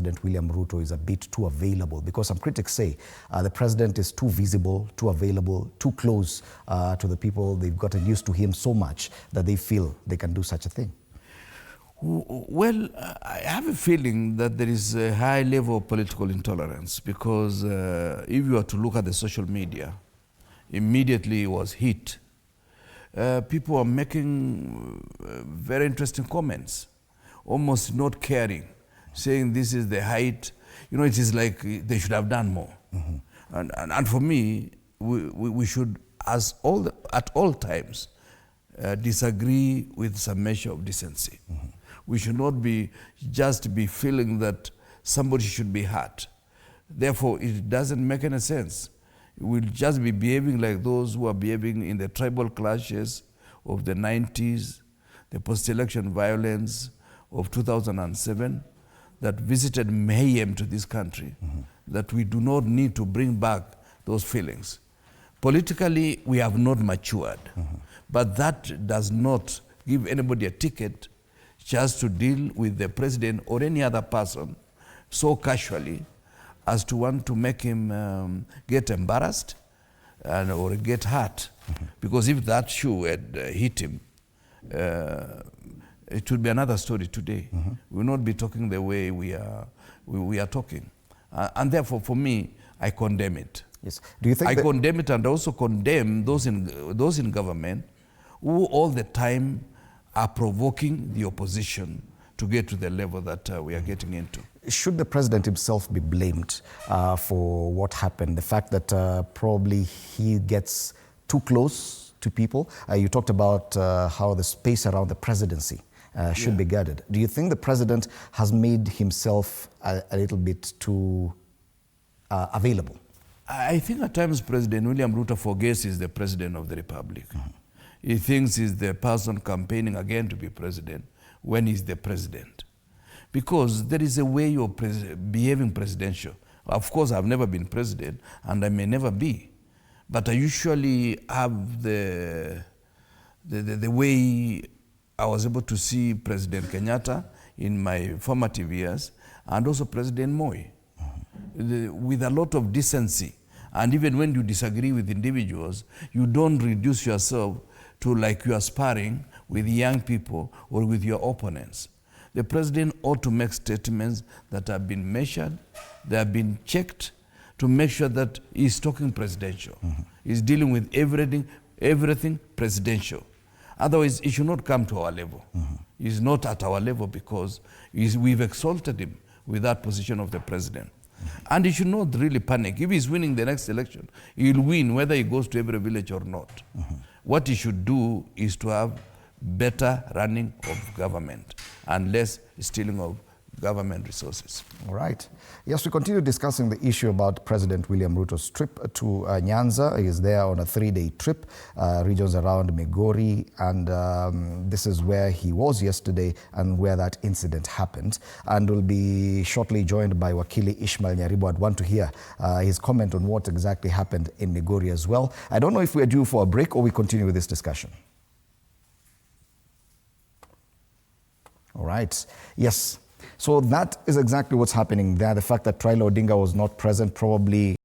President William Ruto is a bit too available, because some critics say the president is too visible, too available, too close to the people. They've gotten used to him so much that they feel they can do such a thing. Well, I have a feeling that there is a high level of political intolerance, because if you are to look at the social media, immediately it was hit. People are making very interesting comments, almost not caring, saying this is the height. You know, it is like they should have done more. Mm-hmm. And for me, we should, at all times, disagree with some measure of decency. Mm-hmm. We should not just be feeling that somebody should be hurt. Therefore, it doesn't make any sense. We'll just be behaving like those who are behaving in the tribal clashes of the 90s, the post-election violence of 2007, that visited mayhem to this country, mm-hmm. that we do not need to bring back those feelings. Politically, we have not matured, mm-hmm. but that does not give anybody a ticket just to deal with the president or any other person so casually as to want to make him get embarrassed or get hurt. Mm-hmm. Because if that shoe had hit him, it would be another story today. Mm-hmm. We will not be talking the way we are talking. And therefore, for me, I condemn it. Yes. Do you think I condemn it, and also condemn those in government who all the time are provoking the opposition to get to the level that we are getting into. Should the president himself be blamed for what happened? The fact that probably he gets too close to people. You talked about how the space around the presidency should be guarded. Do you think the president has made himself a little bit too available? I think at times President William Ruto forgets he's the president of the republic. Mm-hmm. He thinks he's the person campaigning again to be president when he's the president. Because there is a way of behaving presidential. Of course, I've never been president, and I may never be. But I usually have the way I was able to see President Kenyatta in my formative years, and also President Moi, with a lot of decency. And even when you disagree with individuals, you don't reduce yourself to like you are sparring with young people or with your opponents. The president ought to make statements that have been measured, they have been checked, to make sure that he's talking presidential. Mm-hmm. He's dealing with everything presidential. Otherwise, he should not come to our level. Mm-hmm. He's not at our level because we've exalted him with that position of the president. Mm-hmm. And he should not really panic. If he's winning the next election, he'll win whether he goes to every village or not. Mm-hmm. What he should do is to have better running of government and less stealing of government resources. All right. Yes, we continue discussing the issue about President William Ruto's trip to Nyanza. He is there on a 3-day trip, regions around Migori, and this is where he was yesterday and where that incident happened. And we'll be shortly joined by Wakili Ishmael Nyaribo. I'd want to hear his comment on what exactly happened in Migori as well. I don't know if we're due for a break or we continue with this discussion. All right. Yes. So that is exactly what's happening there. The fact that Raila Odinga was not present probably